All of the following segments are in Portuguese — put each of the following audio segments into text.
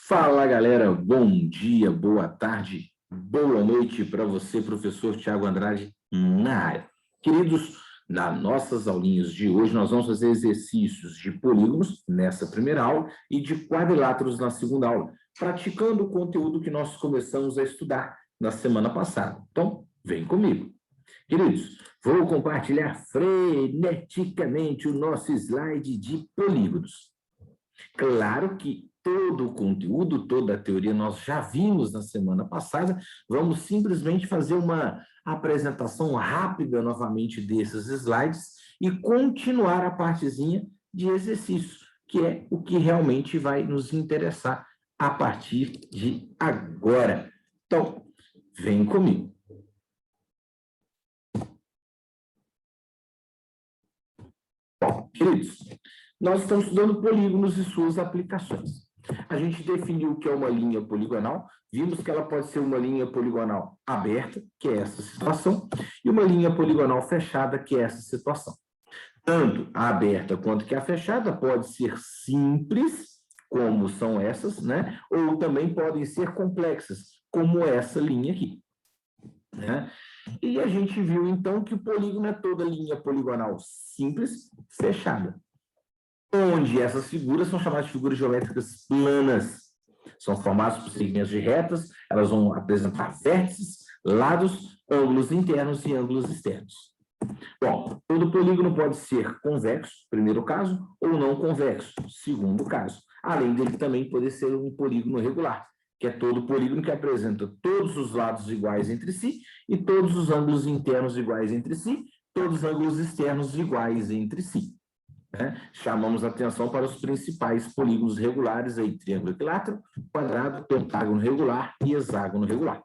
Fala, galera, bom dia, boa tarde, boa noite para você, professor Tiago Andrade, na área. Queridos, nas nossas aulinhas de hoje, nós vamos fazer exercícios de polígonos nessa primeira aula e de quadriláteros na segunda aula, praticando o conteúdo que nós começamos a estudar na semana passada. Então, vem comigo. Queridos, vou compartilhar freneticamente o nosso slide de polígonos. Claro que todo o conteúdo, toda a teoria nós já vimos na semana passada, vamos simplesmente fazer uma apresentação rápida novamente desses slides e continuar a partezinha de exercício, que é o que realmente vai nos interessar a partir de agora. Então, vem comigo. Bom, queridos, nós estamos estudando polígonos e suas aplicações. A gente definiu o que é uma linha poligonal, vimos que ela pode ser uma linha poligonal aberta, que é essa situação, e uma linha poligonal fechada, que é essa situação. Tanto a aberta quanto que a fechada pode ser simples, como são essas, né? Ou também podem ser complexas, como essa linha aqui, né? E a gente viu, então, que o polígono é toda linha poligonal simples, fechada, onde essas figuras são chamadas de figuras geométricas planas. São formadas por segmentos de retas, elas vão apresentar vértices, lados, ângulos internos e ângulos externos. Bom, todo polígono pode ser convexo, primeiro caso, ou não convexo, segundo caso. Além dele também poder ser um polígono regular, que é todo polígono que apresenta todos os lados iguais entre si e todos os ângulos internos iguais entre si, todos os ângulos externos iguais entre si. Chamamos atenção para os principais polígonos regulares, aí, triângulo equilátero, quadrado, pentágono regular e hexágono regular.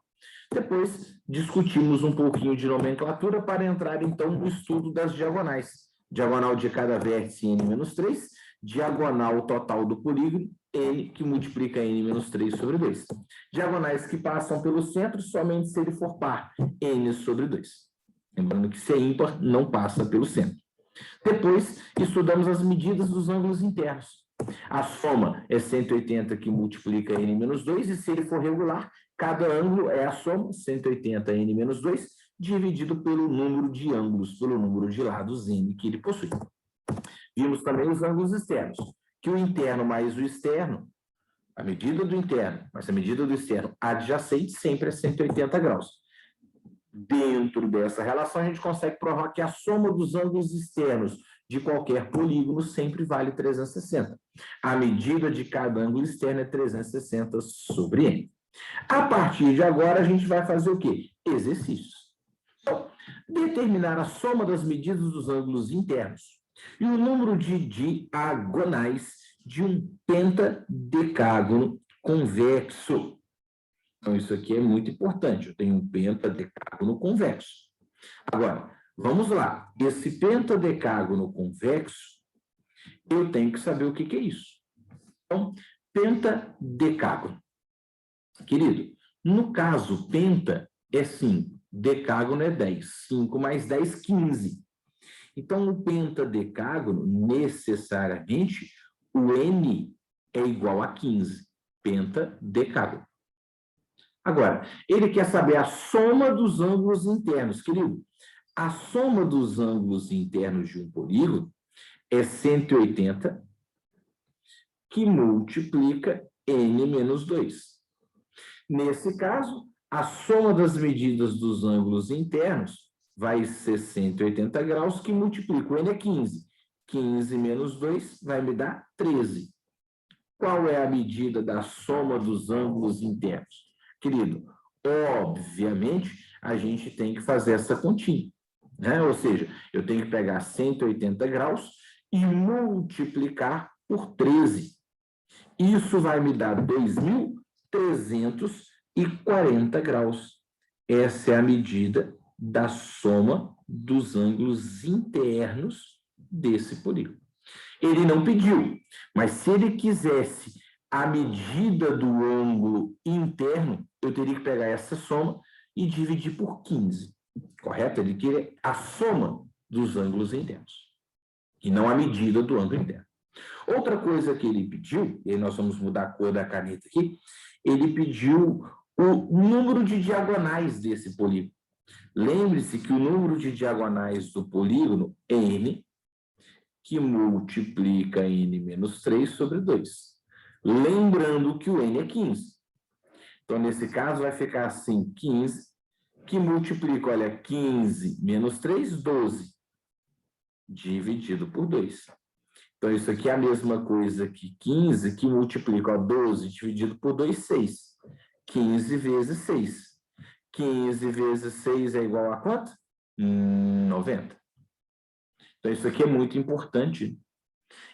Depois, discutimos um pouquinho de nomenclatura para entrar, então, no estudo das diagonais. Diagonal de cada vértice, n-3, diagonal total do polígono, n, que multiplica n-3 sobre 2. Diagonais que passam pelo centro somente se ele for par, n sobre 2. Lembrando que se é ímpar, não passa pelo centro. Depois, estudamos as medidas dos ângulos internos. A soma é 180 que multiplica n-2, e se ele for regular, cada ângulo é a soma, 180 n-2, dividido pelo número de ângulos, pelo número de lados n que ele possui. Vimos também os ângulos externos, que o interno mais o externo, a medida do interno mais a medida do externo adjacente sempre é 180 graus. Dentro dessa relação, a gente consegue provar que a soma dos ângulos externos de qualquer polígono sempre vale 360. A medida de cada ângulo externo é 360 sobre n. A partir de agora, a gente vai fazer o quê? Exercícios. Então, determinar a soma das medidas dos ângulos internos e o número de diagonais de um pentadecágono convexo. Então, isso aqui é muito importante. Eu tenho um pentadecágono convexo. Agora, vamos lá. Esse pentadecágono convexo, eu tenho que saber o que é isso. Então, pentadecágono. Querido, no caso, penta é 5, decágono é 10. 5 mais 10, 15. Então, o pentadecágono, necessariamente, o n é igual a 15. Pentadecágono. Agora, ele quer saber a soma dos ângulos internos, querido. A soma dos ângulos internos de um polígono é 180, que multiplica n menos 2. Nesse caso, a soma das medidas dos ângulos internos vai ser 180 graus, que multiplica, o n é 15. 15 menos 2 vai me dar 13. Qual é a medida da soma dos ângulos internos? Querido, obviamente, a gente tem que fazer essa continha, né? Ou seja, eu tenho que pegar 180 graus e multiplicar por 13. Isso vai me dar 2.340 graus. Essa é a medida da soma dos ângulos internos desse polígono. Ele não pediu, mas se ele quisesse a medida do ângulo interno, eu teria que pegar essa soma e dividir por 15, correto? Ele queria a soma dos ângulos internos, e não a medida do ângulo interno. Outra coisa que ele pediu, e aí nós vamos mudar a cor da caneta aqui, ele pediu o número de diagonais desse polígono. Lembre-se que o número de diagonais do polígono é n, que multiplica n menos 3 sobre 2. Lembrando que o n é 15. Então, nesse caso, vai ficar assim, 15, que multiplica, olha, 15 menos 3, 12, dividido por 2. Então, isso aqui é a mesma coisa que 15, que multiplica, ó, 12 dividido por 2, 6. 15 vezes 6. 15 vezes 6 é igual a quanto? 90. Então, isso aqui é muito importante.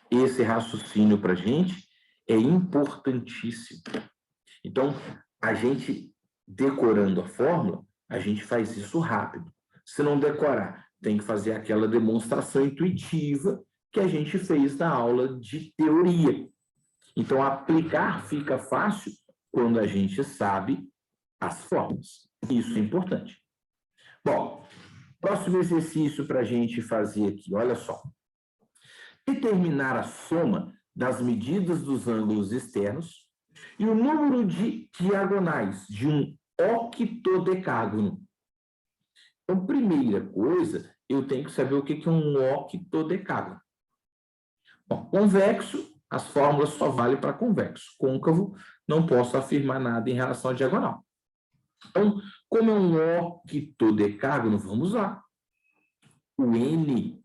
Esse raciocínio para a gente é importantíssimo. Então, a gente, decorando a fórmula, a gente faz isso rápido. Se não decorar, tem que fazer aquela demonstração intuitiva que a gente fez na aula de teoria. Então, aplicar fica fácil quando a gente sabe as fórmulas. Isso é importante. Bom, próximo exercício para a gente fazer aqui, olha só. Determinar a soma das medidas dos ângulos externos e o número de diagonais de um octodecágono. Então, primeira coisa, eu tenho que saber o que é um octodecágono. Bom, convexo, as fórmulas só valem para convexo. Côncavo, não posso afirmar nada em relação à diagonal. Então, como é um octodecágono, vamos lá. O n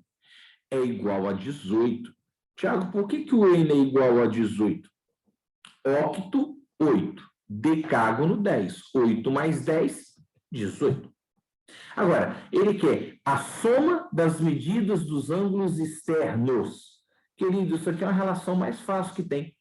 é igual a 18. Tiago, por que o n é igual a 18? Octo, 8. Decágono, 10. 8 mais 10, 18. Agora, ele quer a soma das medidas dos ângulos externos. Querido, isso aqui é uma relação mais fácil que tem.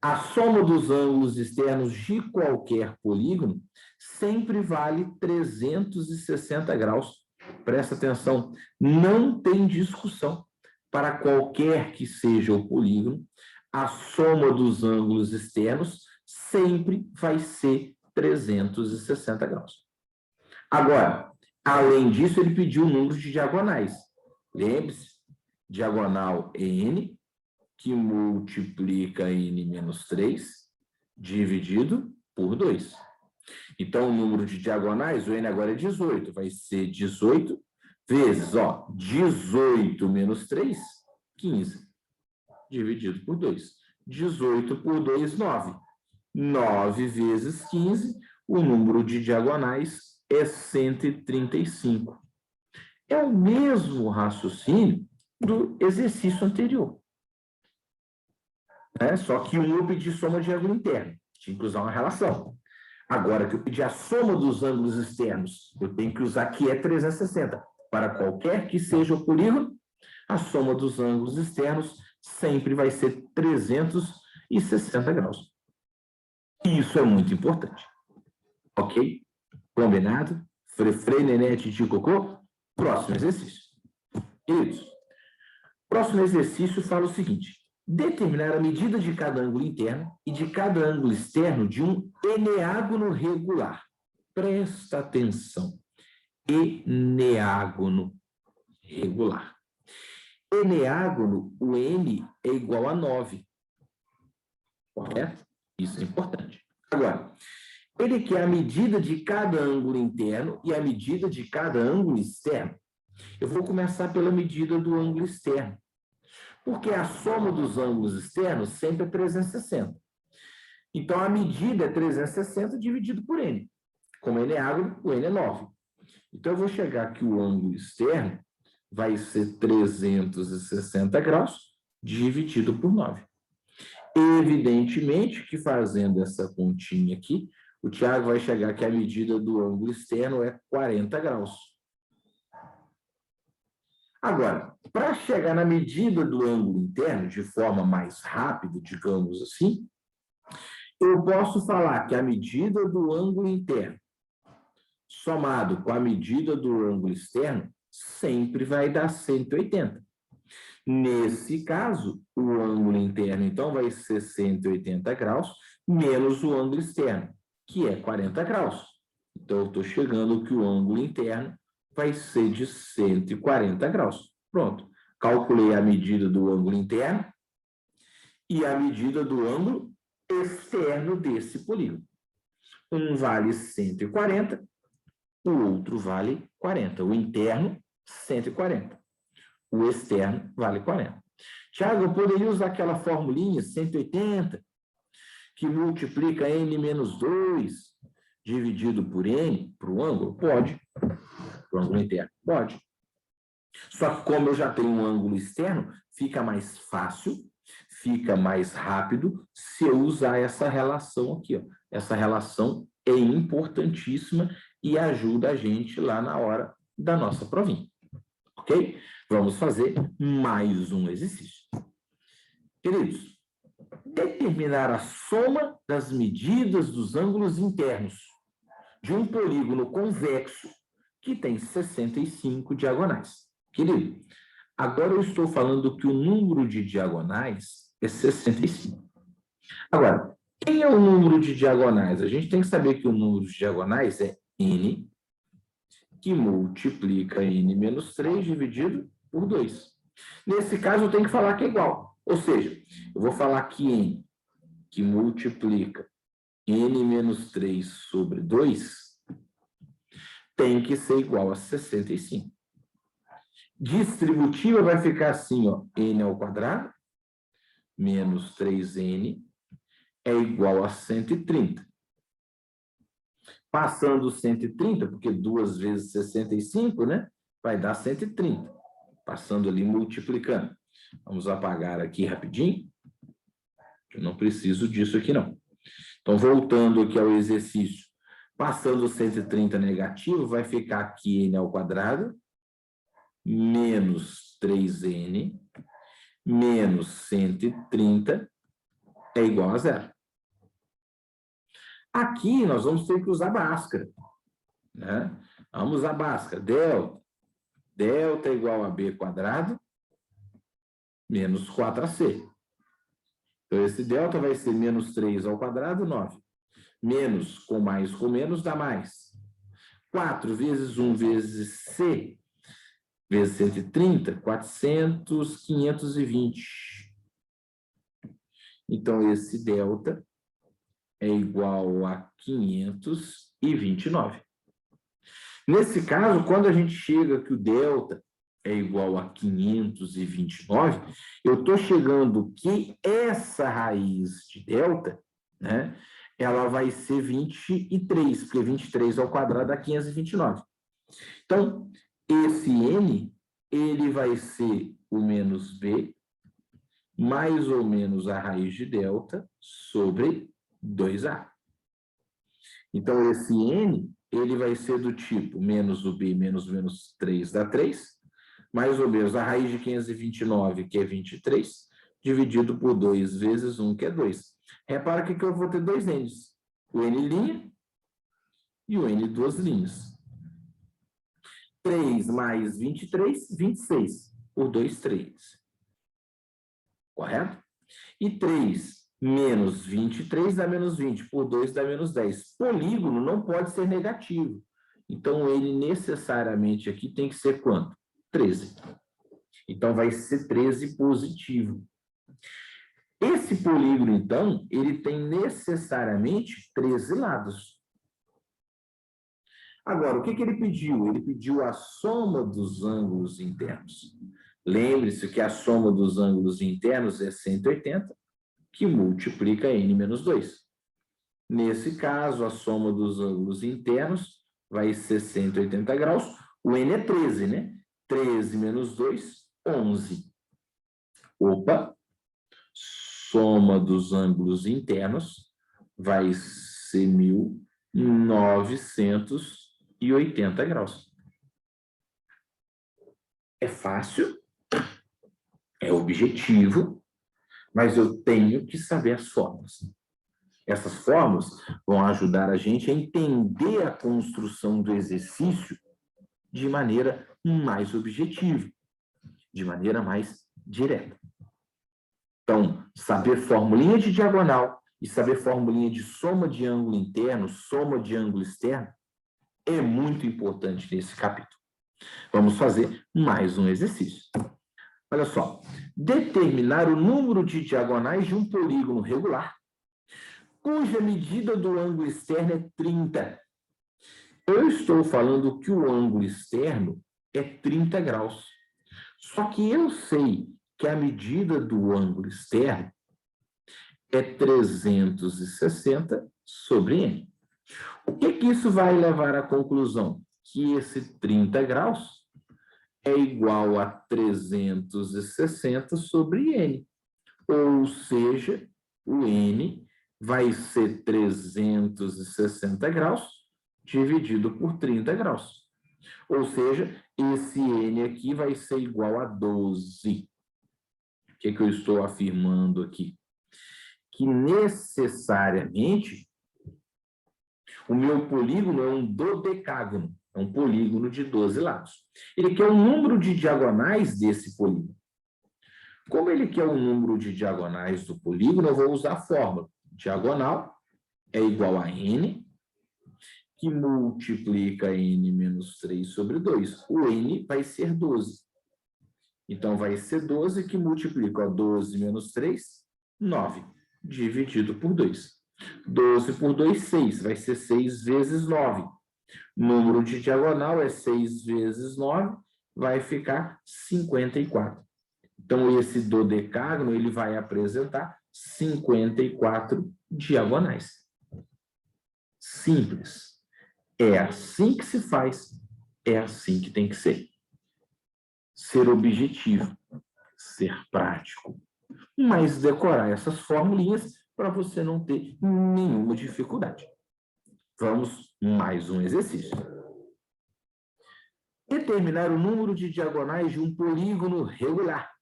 A soma dos ângulos externos de qualquer polígono sempre vale 360 graus. Presta atenção, não tem discussão. Para qualquer que seja o polígono, a soma dos ângulos externos sempre vai ser 360 graus. Agora, além disso, ele pediu o número de diagonais. Lembre-se, diagonal é n, que multiplica n menos 3, dividido por 2. Então, o número de diagonais, o n agora é 18, vai ser 18 vezes, ó, 18 menos 3, 15, dividido por 2. 18 por 2, 9. 9 vezes 15, o número de diagonais é 135. É o mesmo raciocínio do exercício anterior. Só que eu pedi soma de ângulo interno, tinha que usar uma relação. Agora que eu pedi a soma dos ângulos externos, eu tenho que usar que é 360. Para qualquer que seja o polígono, a soma dos ângulos externos sempre vai ser 360 graus. Isso é muito importante. Ok? Combinado? Frei, neném, titi, cocô? Próximo exercício. Queridos, próximo exercício fala o seguinte: determinar a medida de cada ângulo interno e de cada ângulo externo de um eneágono regular. Presta atenção. Eneágono regular. Eneágono, o n é igual a 9. Correto? Isso é importante. Agora, ele quer a medida de cada ângulo interno e a medida de cada ângulo externo. Eu vou começar pela medida do ângulo externo. Porque a soma dos ângulos externos sempre é 360. Então, a medida é 360 dividido por n. Como n é ágono, o n é 9. Então, eu vou chegar que o ângulo externo vai ser 360 graus dividido por 9. Evidentemente que fazendo essa continha aqui, o Tiago vai chegar que a medida do ângulo externo é 40 graus. Agora, para chegar na medida do ângulo interno de forma mais rápida, digamos assim, eu posso falar que a medida do ângulo interno somado com a medida do ângulo externo sempre vai dar 180. Nesse caso, o ângulo interno, então, vai ser 180 graus menos o ângulo externo, que é 40 graus. Então, eu estou chegando que o ângulo interno vai ser de 140 graus. Pronto. Calculei a medida do ângulo interno e a medida do ângulo externo desse polígono. Um vale 140, o outro vale 40. O interno, 140. O externo vale 40. Tiago, eu poderia usar aquela formulinha 180, que multiplica n menos 2, dividido por n, para o ângulo? Pode. Para o ângulo interno? Pode. Só que como eu já tenho um ângulo externo, fica mais fácil, fica mais rápido se eu usar essa relação aqui, ó. Essa relação é importantíssima e ajuda a gente lá na hora da nossa provinha. Ok? Vamos fazer mais um exercício. Queridos, determinar a soma das medidas dos ângulos internos de um polígono convexo que tem 65 diagonais. Querido, agora eu estou falando que o número de diagonais é 65. Agora, quem é o número de diagonais? A gente tem que saber que o número de diagonais é n, que multiplica n menos 3 dividido por 2. Nesse caso, eu tenho que falar que é igual. Ou seja, eu vou falar que n, que multiplica n menos 3 sobre 2, tem que ser igual a 65. Distributiva vai ficar assim, ó, n ao quadrado menos 3n é igual a 130. Passando 130, porque 2 vezes 65, né? Vai dar 130. Passando ali, multiplicando. Vamos apagar aqui rapidinho. Eu não preciso disso aqui, não. Então, voltando aqui ao exercício. Passando 130 negativo, vai ficar aqui n ao quadrado menos 3n menos 130 é igual a 0. Aqui nós vamos ter que usar Bhaskara, né? Vamos usar Bhaskara. Delta. Delta é igual a b quadrado menos 4ac. Então, esse delta vai ser menos 3 ao quadrado, 9. Menos com mais com menos dá mais. 4 vezes 1 vezes c vezes 130, 400, 520. Então, esse delta é igual a 529. Nesse caso, quando a gente chega que o delta é igual a 529, eu estou chegando que essa raiz de delta, né, ela vai ser 23, porque 23 ao quadrado dá 529. Então, esse n, ele vai ser o menos b, mais ou menos a raiz de delta, sobre 2a. Então, esse n, ele vai ser do tipo menos o b menos menos 3 dá 3, mais ou menos a raiz de 529, que é 23, dividido por 2 vezes 1, que é 2. Repara que eu vou ter dois n's, o n' e o n duas linhas. 3 mais 23, 26, por 2, 3. Correto? E 3 menos 23 dá menos 20, por 2 dá menos 10. Polígono não pode ser negativo. Então, ele necessariamente aqui tem que ser quanto? 13. Então, vai ser 13 positivo. Esse polígono, então, ele tem necessariamente 13 lados. Agora, o que ele pediu? Ele pediu a soma dos ângulos internos. Lembre-se que a soma dos ângulos internos é 180, que multiplica n menos 2. Nesse caso, a soma dos ângulos internos vai ser 180 graus. O n é 13, né? 13 menos 2, 11. Opa! Soma dos ângulos internos vai ser 1.980 graus. É fácil, é objetivo, mas eu tenho que saber as fórmulas. Essas fórmulas vão ajudar a gente a entender a construção do exercício de maneira mais objetiva, de maneira mais direta. Então, saber formulinha de diagonal e saber formulinha de soma de ângulo interno, soma de ângulo externo, é muito importante nesse capítulo. Vamos fazer mais um exercício. Olha só. Determinar o número de diagonais de um polígono regular, cuja medida do ângulo externo é 30. Eu estou falando que o ângulo externo é 30 graus. Só que eu sei que a medida do ângulo externo é 360 sobre n. O que isso vai levar à conclusão? Que esse 30 graus é igual a 360 sobre n. Ou seja, o n vai ser 360 graus dividido por 30 graus. Ou seja, esse n aqui vai ser igual a 12. O que eu estou afirmando aqui? Que necessariamente o meu polígono é um dodecágono, é um polígono de 12 lados. Ele quer o número de diagonais desse polígono. Como ele quer o número de diagonais do polígono, eu vou usar a fórmula. Diagonal é igual a n, que multiplica n menos 3 sobre 2. O n vai ser 12. Então, vai ser 12 que multiplica 12 menos 3, 9, dividido por 2. 12 por 2, 6. Vai ser 6 vezes 9. Número de diagonal é 6 vezes 9, vai ficar 54. Então, esse dodecágono ele vai apresentar 54 diagonais. Simples. É assim que se faz, é assim que tem que ser. Ser objetivo, ser prático. Mas decorar essas formulinhas para você não ter nenhuma dificuldade. Vamos mais um exercício. Determinar o número de diagonais de um polígono regular,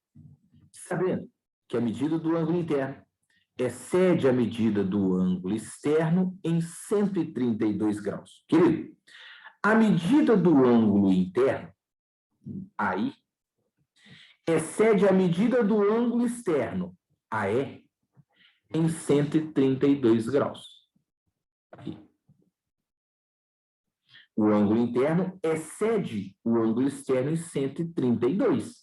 sabendo que a medida do ângulo interno excede a medida do ângulo externo em 132 graus. Querido, a medida do ângulo interno, aí, excede a medida do ângulo externo, AE, em 132 graus. Aqui. O ângulo interno excede o ângulo externo em 132.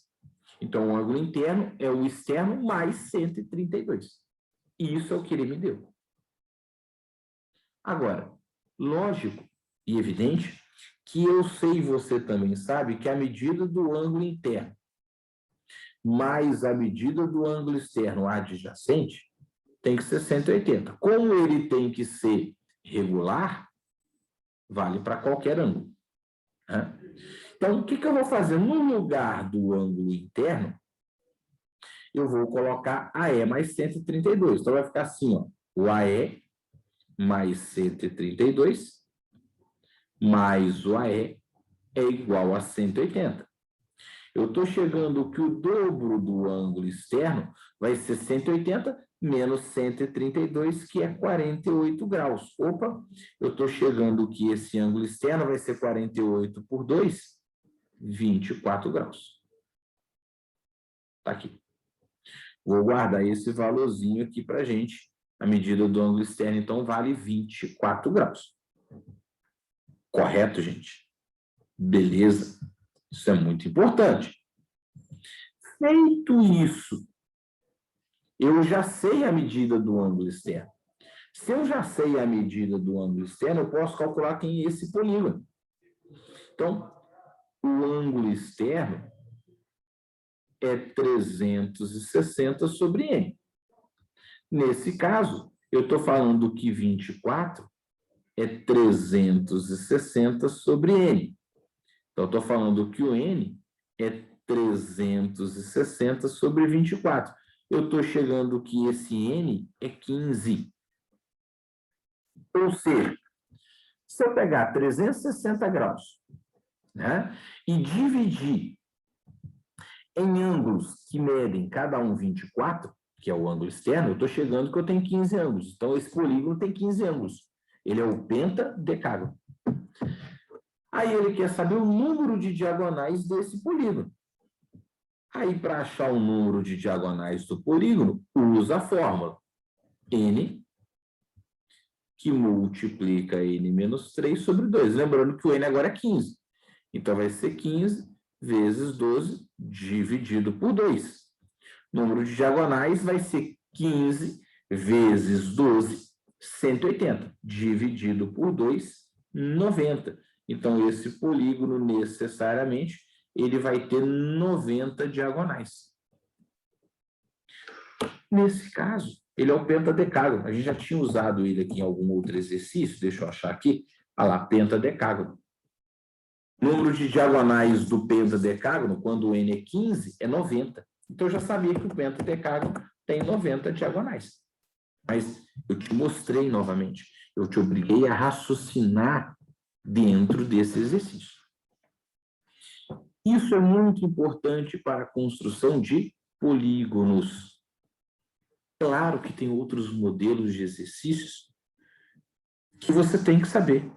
Então, o ângulo interno é o externo mais 132. E isso é o que ele me deu. Agora, lógico e evidente que eu sei e você também sabe que a medida do ângulo interno mais a medida do ângulo externo adjacente tem que ser 180. Como ele tem que ser regular, vale para qualquer ângulo. Né? Então, o que eu vou fazer? No lugar do ângulo interno, eu vou colocar AE mais 132. Então, vai ficar assim, ó, o AE mais 132 mais o AE é igual a 180. Eu estou chegando que o dobro do ângulo externo vai ser 180 menos 132, que é 48 graus. Opa, eu estou chegando que esse ângulo externo vai ser 48 por 2, 24 graus. Está aqui. Vou guardar esse valorzinho aqui para a gente. A medida do ângulo externo, então, vale 24 graus. Correto, gente? Beleza. Isso é muito importante. Feito isso, eu já sei a medida do ângulo externo. Se eu já sei a medida do ângulo externo, eu posso calcular quem é esse polígono. Então, o ângulo externo é 360 sobre n. Nesse caso, eu estou falando que 24 é 360 sobre n. Então, eu estou falando que o n é 360 sobre 24. Eu estou chegando que esse n é 15. Ou seja, se eu pegar 360 graus, né, e dividir em ângulos que medem cada um 24, que é o ângulo externo, eu estou chegando que eu tenho 15 ângulos. Então, esse polígono tem 15 ângulos. Ele é o pentadecágono. Aí ele quer saber o número de diagonais desse polígono. Aí, para achar o número de diagonais do polígono, usa a fórmula n, que multiplica n menos 3 sobre 2. Lembrando que o n agora é 15. Então, vai ser 15 vezes 12 dividido por 2. Número de diagonais vai ser 15 vezes 12, 180, dividido por 2, 90. Então, esse polígono, necessariamente, ele vai ter 90 diagonais. Nesse caso, ele é o pentadecágono. A gente já tinha usado ele aqui em algum outro exercício, deixa eu achar aqui. Olha lá, pentadecágono. Número de diagonais do pentadecágono, quando o n é 15, é 90. Então, eu já sabia que o pentadecágono tem 90 diagonais. Mas eu te mostrei novamente. Eu te obriguei a raciocinar dentro desse exercício. Isso é muito importante para a construção de polígonos. Claro que tem outros modelos de exercícios que você tem que saber,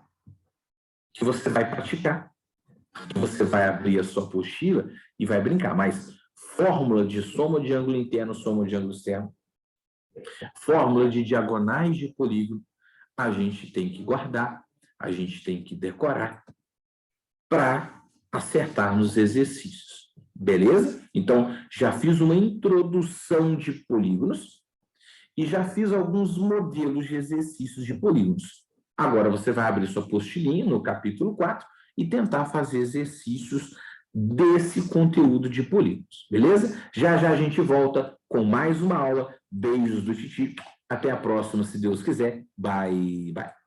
que você vai praticar, que você vai abrir a sua apostila e vai brincar. Mas fórmula de soma de ângulo interno, soma de ângulo externo, fórmula de diagonais de polígono, a gente tem que guardar, a gente tem que decorar para acertar nos exercícios. Beleza? Então, já fiz uma introdução de polígonos e já fiz alguns modelos de exercícios de polígonos. Agora você vai abrir sua apostilinha no capítulo 4 e tentar fazer exercícios desse conteúdo de polígonos, beleza? Já já a gente volta com mais uma aula. Beijos do Titi. Até a próxima, se Deus quiser. Bye, bye.